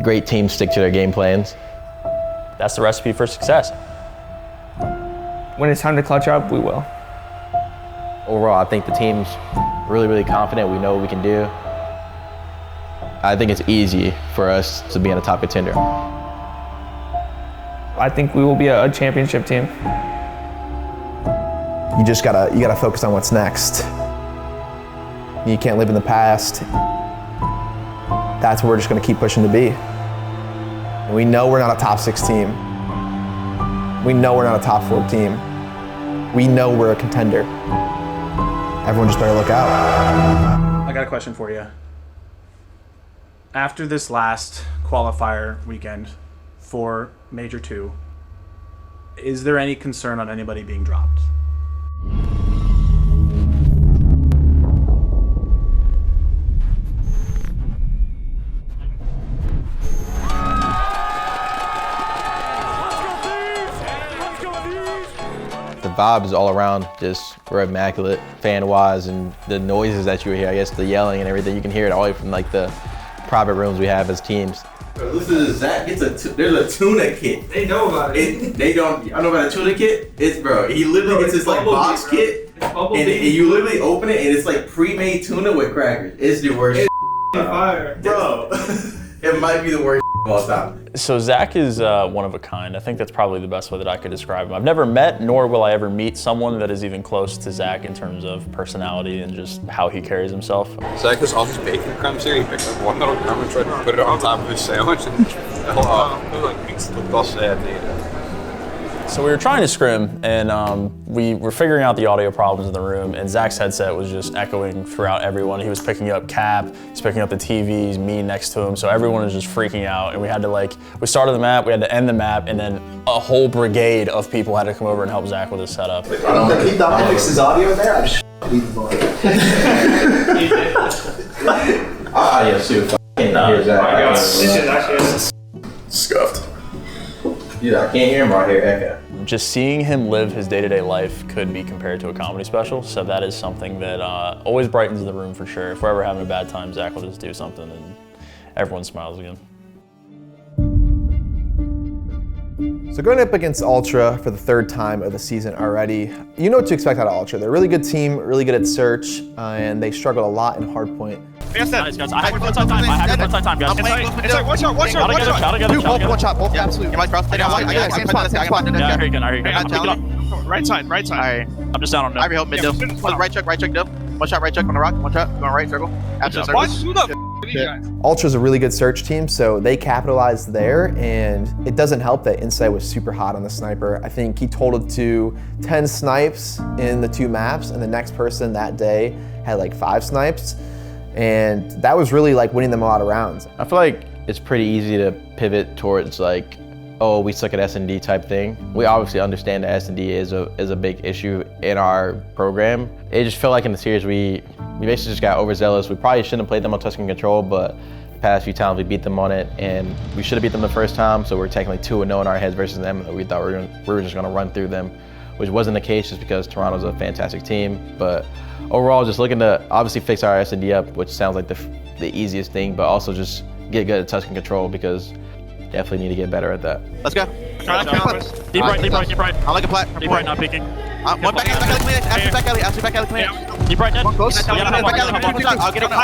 great teams stick to their game plans. That's the recipe for success. When it's time to clutch up, we will. Overall, I think the team's really confident. We know what we can do. I think it's easy for us to be on a top contender. I think we will be a championship team. You just gotta focus on what's next. You can't live in the past. That's what we're just gonna keep pushing to be. And we know we're not a top 6 team. We know we're not a top 4 team. We know we're a contender. Everyone just better look out. I got a question for you. After this last qualifier weekend for Major 2, is there any concern on anybody being dropped? The vibe is all around just we're immaculate fan-wise, and the noises that you hear, I guess the yelling and everything, you can hear it all the way from like the private rooms we have as teams. Bro, listen to Zach gets there's a tuna kit. They know about it. They don't. I know about a tuna kit. It's bro. He literally gets this like box kit, and you literally open it and it's like pre-made tuna with crackers. It's the worst. It's fire, bro. It might be the worst of all time. So Zach is one of a kind. I think that's probably the best way that I could describe him. I've never met, nor will I ever meet someone that is even close to Zach in terms of personality and just how he carries himself. Zach was off his bacon crumbs here. He picked up one little crumb and tried to put it on top of his sandwich and it fell off. It was like pizza looked all sad. So we were trying to scrim, and we were figuring out the audio problems in the room, and Zach's headset was just echoing throughout everyone. He was picking up Cap, he's picking up the TVs, me next to him, so everyone was just freaking out, and we had to we started the map, we had to end the map, and then a whole brigade of people had to come over and help Zach with his setup. I don't think keep Dominic's audio there, I just leave the volume. Audio too. I can't hear Zach. This is actually Scuffed. Yeah, I can't hear him right here, echo. Just seeing him live his day-to-day life could be compared to a comedy special, so that is something that always brightens the room for sure. If we're ever having a bad time, Zach will just do something and everyone smiles again. So going up against Ultra for the 3rd time of the season already, you know what to expect out of Ultra. They're a really good team, really good at search, and they struggled a lot in hardpoint. Guys, I have a fun time, guys. Inside, one shot. Both, one shot, both, absolutely. Yeah, Right side. Alright, I'm just down on Ivy help mid dub. Right check, dub. One shot on the rock, one shot, going right circle. After circle. Watch who the these guys. Ultra's a really good search team, so they capitalized there, and it doesn't help that Insight was super hot on the sniper. I think he totaled to 10 snipes in the 2 maps, and the next person that day had like 5 snipes. And that was really like winning them a lot of rounds. I feel like it's pretty easy to pivot towards like, oh, we suck at S&D type thing. We obviously understand that S&D is a big issue in our program. It just felt like in the series we basically just got overzealous. We probably shouldn't have played them on touch and control, but the past few times we beat them on it, and we should have beat them the first time, so we're technically 2-0 in our heads versus them, and we thought we were just gonna run through them, which wasn't the case just because Toronto's a fantastic team. But overall, just looking to obviously fix our S&D up, which sounds like the easiest thing, but also just get good at touch and control because definitely need to get better at that. Let's go. Deep right. I like a plat. Deep right, not peeking. One back alley clear. Back alley clear. Deep right dead. One close. I'll get it. I'm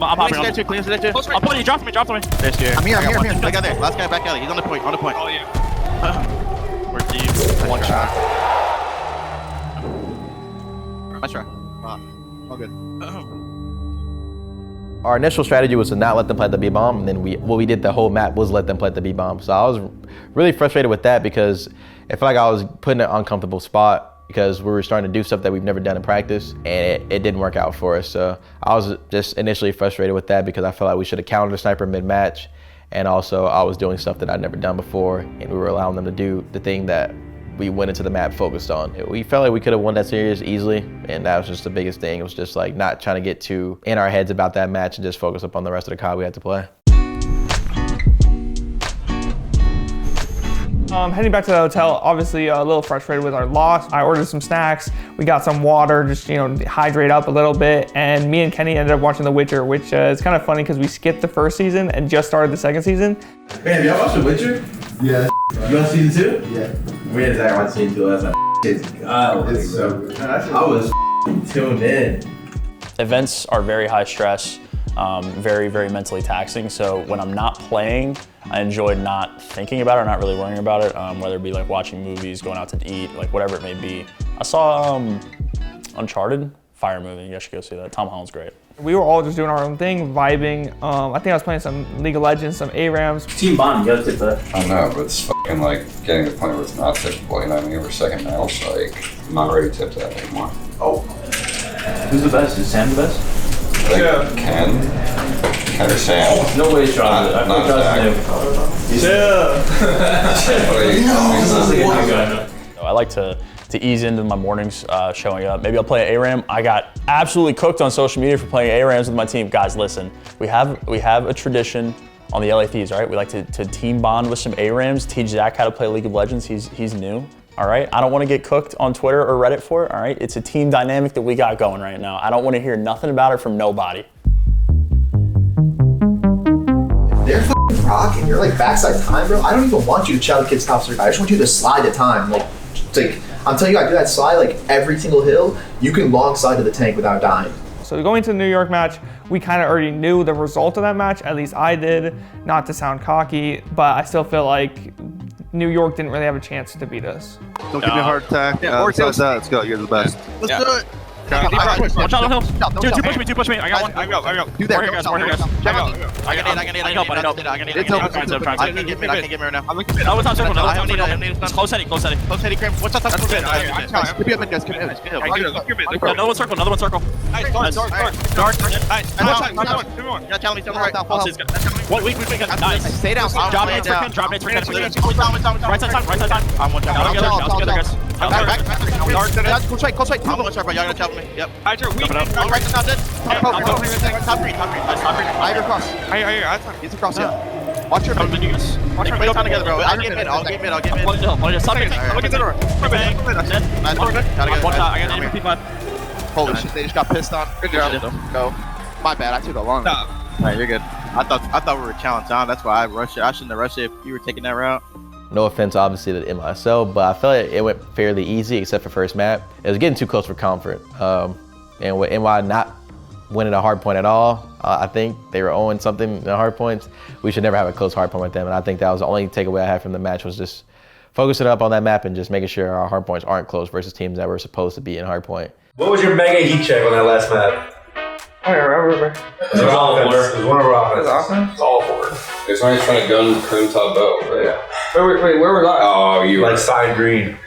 hopping. I'm pulling you, drop me. I'm here. Back out there. Last guy back alley. He's on the point. Oh yeah. We're deep. One shot. Nice try. All good. Our initial strategy was to not let them plant the B-bomb, and then what we did the whole map was let them plant the B-bomb. So I was really frustrated with that because I felt like I was put in an uncomfortable spot because we were starting to do stuff that we've never done in practice, and it didn't work out for us. So I was just initially frustrated with that because I felt like we should have countered the sniper mid-match, and also I was doing stuff that I'd never done before, and we were allowing them to do the thing that we went into the map focused on. We felt like we could have won that series easily, and that was just the biggest thing. It was just like not trying to get too in our heads about that match and just focus up on the rest of the COD we had to play. Heading back to the hotel, obviously a little frustrated with our loss. I ordered some snacks. We got some water, just, hydrate up a little bit. And me and Kenny ended up watching The Witcher, which is kind of funny because we skipped the first season and just started the second season. Man, have y'all watched The Witcher? Yeah. You watched season 2? Yeah. Me and Zach watched season 2 last night. It's so good. I was tuned in. Events are very high stress, very, very mentally taxing. So when I'm not playing, I enjoy not thinking about it or not really worrying about it, whether it be like watching movies, going out to eat, like whatever it may be. I saw Uncharted, fire movie, you guys should go see that. Tom Holland's great. We were all just doing our own thing, vibing. I think I was playing some League of Legends, some ARAMs. Team Bond, you gotta tip that. I know, but it's fucking like getting to the point where it's not tippable. You know what I mean? We're second match, like, I'm not ready to tip that anymore. Oh. Who's the best? Is Sam the best? I think Ken or Sam. No way, Sean. I think I like to ease into my mornings showing up. Maybe I'll play an ARAM. I got absolutely cooked on social media for playing ARAMs with my team. Guys, listen, we have a tradition on the LA Thieves, all right? We like to team bond with some ARAMs, teach Zach how to play League of Legends. He's new, all right? I don't want to get cooked on Twitter or Reddit for it, all right? It's a team dynamic that we got going right now. I don't want to hear nothing about it from nobody. They're f***ing rocking. You're like backside time, bro. I don't even want you to chow the kid's top 3. I just want you to slide the time. Like, I'm telling you, I do that slide like every single hill. You can long side to the tank without dying. So going to the New York match, we kind of already knew the result of that match. At least I did, not to sound cocky, but I still feel like New York didn't really have a chance to beat us. Don't give me a heart attack. Yeah, let's go. You're the best. Let's do it. Watch out on the hill. Two push me. I got one. I go. Do that. More here, guys. I can need help. I can't get me right now. I'm looking at top circle. It's close heading. Close heading, Cram. What's up? Another one circle. Nice. Dark. Nice. One more. You're not telling me something right now. What week we got? Nice. Stay down. Drop nades for Ken. Right side time. I'm one time. Together, guys. Close right. I'm one shot, bro. Y'all gotta tell me. Yep. Hydra, we right now, dead. Top three. I have your cross. He's across, yeah. Watch your mid. Watch your mid. Time together, bro. I'll get mid. I'll get mid. Look at the door. Bang. Dead. Nice. One shot. I got an P5. Holy shit, they just got pissed on. Good job. Go. My bad, I took a long one. Alright, you're good. I thought we were challenged on. That's why I rushed it. I shouldn't have rushed it if you were taking that route. No offense, obviously, to NYSL, but I feel like it went fairly easy except for first map. It was getting too close for comfort. And with NY not winning a hard point at all, I think they were owing something in the hard points. We should never have a close hard point with them, and I think that was the only takeaway I had from the match was just focusing up on that map and just making sure our hard points aren't close versus teams that were supposed to be in hard point. What was your mega heat check on that last map? I remember. It was all offense. It was one of our offense. It's all forward. It's when he's trying to gun Crim top bow, right? Yeah. Wait, where was I? Oh, you like were side green.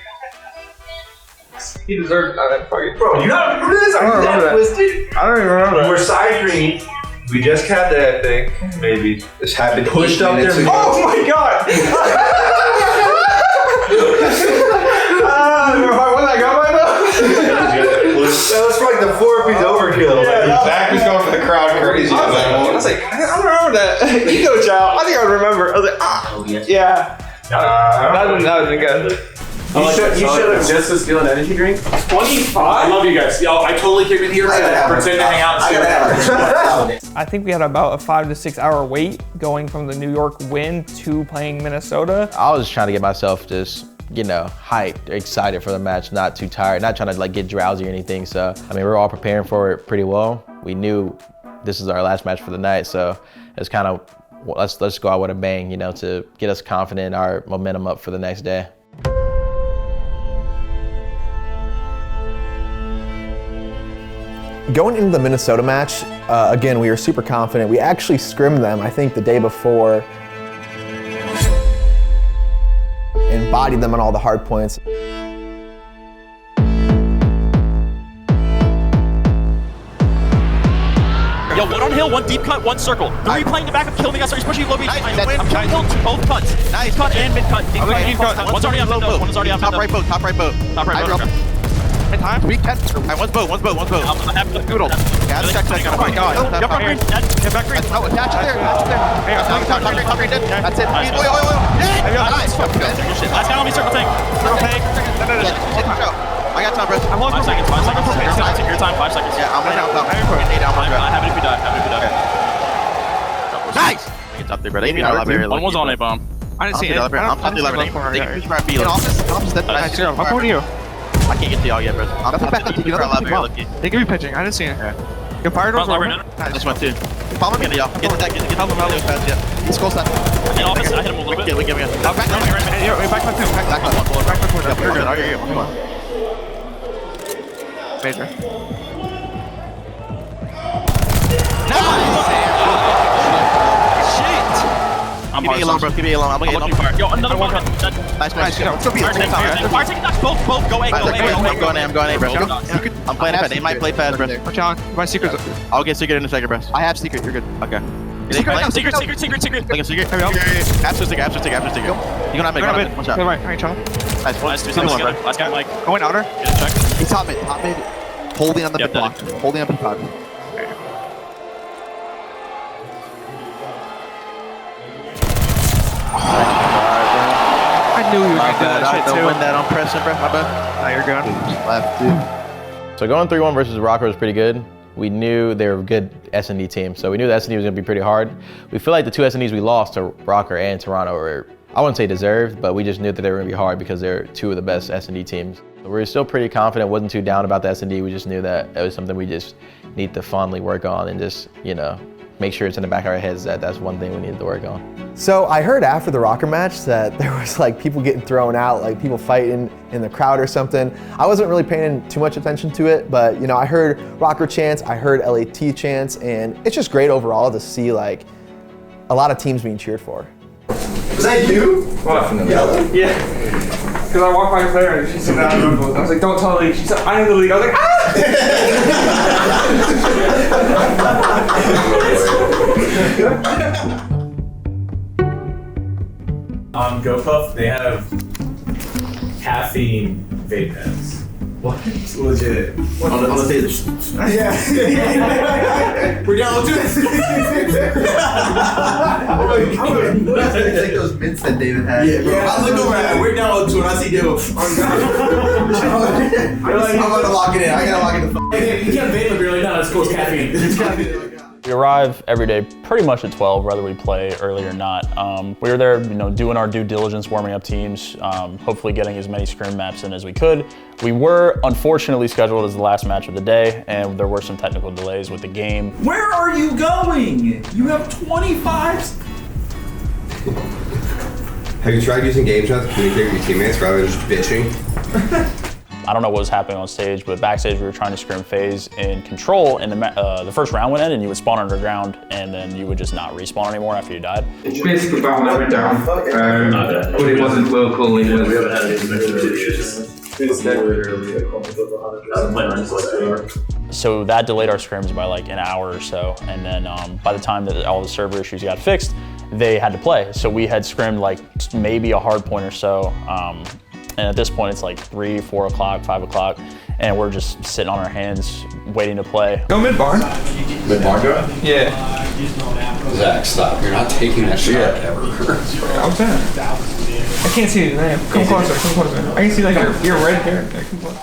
He deserved that fucking. Bro, you don't remember this? I don't remember that. I don't even remember. We're side green. We just had that thing. Maybe this happened. Pushed up there. Oh my god! That was like the 4-piece overkill. Yeah, Zach was going for the crowd crazy. I was like, I don't remember that. You go, child. I think I would remember. I was like, yeah. That wasn't good. You should have just a skill and energy drink. 25? I love you guys. Yo, I totally came in here to pretend to hang out. I think we had about a 5 to 6 hour wait going from the New York win to playing Minnesota. I was trying to get myself just, hyped, excited for the match, not too tired, not trying to get drowsy or anything. So, I mean, we were all preparing for it pretty well. We knew this is our last match for the night. So it's kind of, let's go out with a bang, to get us confident, our momentum up for the next day. Going into the Minnesota match, again, we were super confident. We actually scrimmed them, I think, the day before. And bodied them on all the hard points. Yo, one on hill, one deep cut, one circle. 3 playing the back of killing us. He's pushing low beat. I'm killing hill to both cuts. Nice cut and mid cut. Deep cut. One's already on mid. One's already on mid. Top right boat. Top right boat. Time? We can. One's boat. I have to doodle. Yeah, check. Oh my god. Get back green. No, attach it there. That's it. Oil. Nice. Last guy on me, circle tank. I got time, bro. I'm low. 5 seconds. Take your time. 5 seconds. Yeah, I'm running out. I have it if you die. Nice. It's up there, bro. One was on a bomb. I didn't see it. I'm the 11. In office. I'm going to you. I can't get to y'all yet, bro. I'm back to you. They could be pitching. I didn't see it. Your fire doors over. I just went too. Follow me, y'all. Get the deck. Get the fast. Yeah. He's close left. In office, I hit him a little bit. We get. Back left two. Back left. You're good. Come on. Major. I'm Keep me alone, bro. Keep me alone. I'm gonna get fire. Yo, another one. Nice. Still be Fire taking knocks. Both. Go A. I'm going A, bro. I'm playing fast. They might play fast, bro. Watch out. My secret's. I'll get secret in a second, bro. I have secret. You're good. Okay. Secret. Like a secret. After secret. You're gonna have it. One shot. Right. Nice. Nice. Last guy, Mike. Going outer. He's top mid. Holding on the mid block. Holding on the pod. I knew you were My gonna do bad. that I shit don't too. win that on pressing, bro. My bad. Now you're good. Left, dude. So going 3-1 versus Rocker was pretty good. We knew they were a good S&D team, so we knew the S&D was going to be pretty hard. We feel like the 2 S&Ds we lost to Rocker and Toronto were, I wouldn't say deserved, but we just knew that they were going to be hard because they're 2 of the best S&D teams. So we were still pretty confident, wasn't too down about the S&D. We just knew that it was something we just need to fondly work on and just, make sure it's in the back of our heads that that's one thing we needed to work on. So I heard after the Rocker match that there was like people getting thrown out, like people fighting in the crowd or something. I wasn't really paying too much attention to it, but I heard Rocker chants, I heard LAT chants, and it's just great overall to see like a lot of teams being cheered for. Was that you? What? Yellow? Yeah. Because I walked by Claire and she said that I was like, don't tell the league. She said, I know the league. I was like, On GoPuff, they have caffeine vape pens. What? It's legit. On the stage. Yeah. We're down to it. It's like those mints that David had. Yeah, bro. I look over at it. We're down to it. I see David. I'm gonna lock it in. I gotta lock it in. Hey, you can't vape really now. It's called caffeine. We arrive every day pretty much at 12, whether we play early or not. We were there, doing our due diligence, warming up teams, hopefully getting as many scrim maps in as we could. We were unfortunately scheduled as the last match of the day, and there were some technical delays with the game. Where are you going? You have 25s? Have you tried using game chat to communicate with your teammates rather than just bitching? I don't know what was happening on stage, but backstage we were trying to scrim FaZe in control, and the first round would end, and you would spawn underground, and then you would just not respawn anymore after you died. It's basically about how it down, but it wasn't local. It was. We haven't had any issues. So that delayed our scrims by like an hour or so, and then by the time that all the server issues got fixed, they had to play. So we had scrimmed like maybe a hard point or so. And at this point, it's like 3, 4 o'clock, 5 o'clock, and we're just sitting on our hands waiting to play. Go mid barn. Mid barn go? Yeah. Zach, stop. You're not taking that shot ever. I'm saying. I can't see your name. Come closer. I can see like your red hair. Come closer.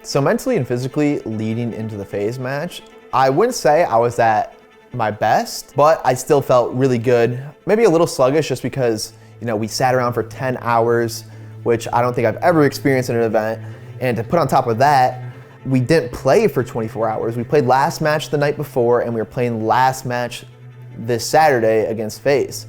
So mentally and physically leading into the FaZe match, I wouldn't say I was at my best, but I still felt really good. Maybe a little sluggish just because we sat around for 10 hours, which I don't think I've ever experienced in an event. And to put on top of that, we didn't play for 24 hours. We played last match the night before, and we were playing last match this Saturday against FaZe.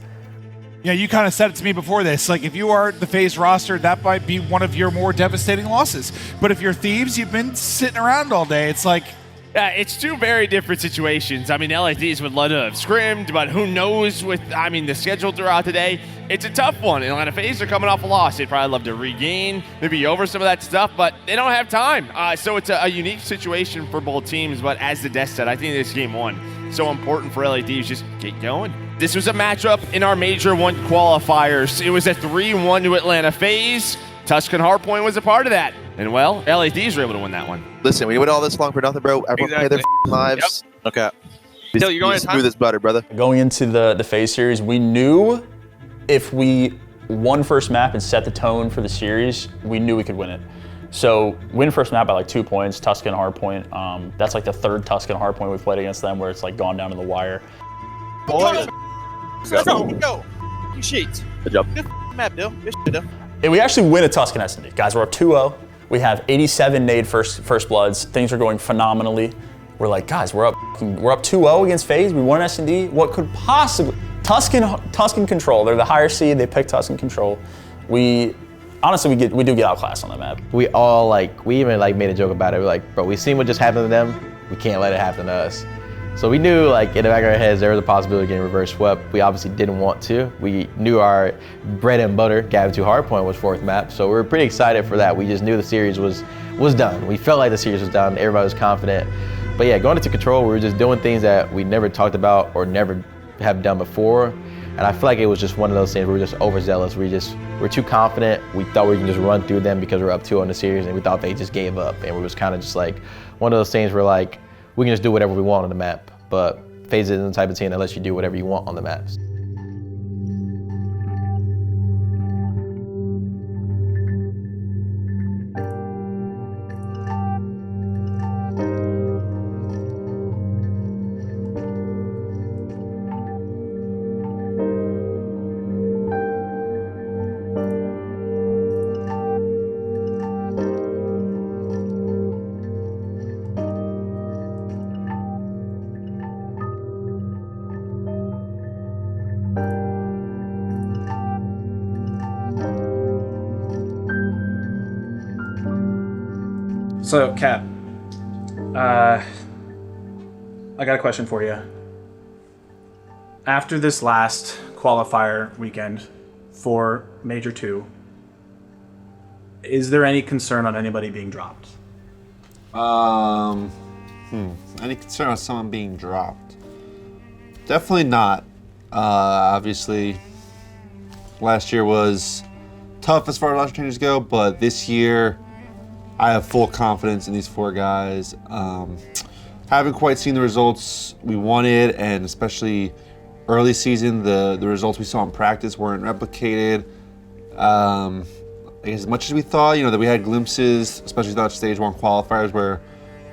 Yeah, you kind of said it to me before this. Like, if you are the FaZe roster, that might be one of your more devastating losses. But if you're Thieves, you've been sitting around all day. It's like, it's two very different situations. I mean, LADs would love to have scrimmed, but who knows with, the schedule throughout the day. It's a tough one. Atlanta FaZe are coming off a loss. They'd probably love to regain, maybe over some of that stuff, but they don't have time. So it's a unique situation for both teams, but as the desk said, I think this game one. So important for LADs, just get going. This was a matchup in our Major 1 qualifiers. It was a 3-1 to Atlanta FaZe. Tuscan Hardpoint was a part of that. And well, LADs were able to win that one. Listen, we went all this long for nothing, bro. Everyone pay their lives. Yep. Okay. Still, you're going to smooth as butter, brother. Going into the FaZe series, we knew if we won first map and set the tone for the series, we knew we could win it. So win first map by like 2 points, Tuscan hardpoint. That's like the third Tuscan hardpoint we've played against them where it's like gone down to the wire. Boys. Let's go. You sheets. Good job. Good map, Dill. Good shit, Dill. And we actually win a Tuscan S&D. Guys, we're up 2-0. We have 87 nade first bloods. Things are going phenomenally. We're like, guys, we're up 2-0 against FaZe. We won S&D. What could possibly Tuscan control? They're the higher seed. They picked Tuscan control. Honestly, we do get outclassed on that map. We all we even made a joke about it. We're like, bro, we seen what just happened to them. We can't let it happen to us. So we knew in the back of our heads there was a possibility of getting reverse swept. We obviously didn't want to. We knew our bread and butter, Gavin 2 hardpoint, was fourth map. So we were pretty excited for that. We just knew the series was done. We felt like the series was done. Everybody was confident. But yeah, going into control, we were just doing things that we never talked about or never have done before. And I feel like it was just one of those things where we were just overzealous. We're too confident. We thought we can just run through them because we're up 2 on the series, and we thought they just gave up. And we was kind of just one of those things where we can just do whatever we want on the map. But FaZe isn't the type of team that lets you do whatever you want on the maps. So, Cap, I got a question for you. After this last qualifier weekend for Major 2, is there any concern on anybody being dropped? Any concern on someone being dropped? Definitely not. Obviously, last year was tough as far as roster changes go, but this year, I have full confidence in these 4 guys. Haven't quite seen the results we wanted, and especially early season, the results we saw in practice weren't replicated. As much as we thought, that we had glimpses, especially throughout stage 1 qualifiers, where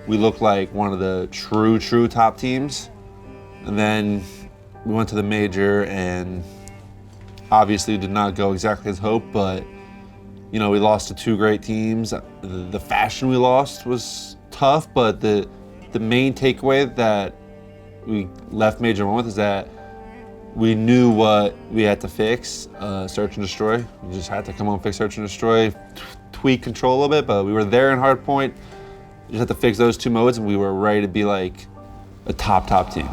we looked like one of the true top teams. And then we went to the major, and obviously it did not go exactly as hoped, but we lost to 2 great teams. The fashion we lost was tough, but the main takeaway that we left Major 1 with is that we knew what we had to fix, search and destroy. We just had to come on, fix search and destroy, tweak control a little bit, but we were there in hardpoint. We just had to fix those 2 modes, and we were ready to be like a top team.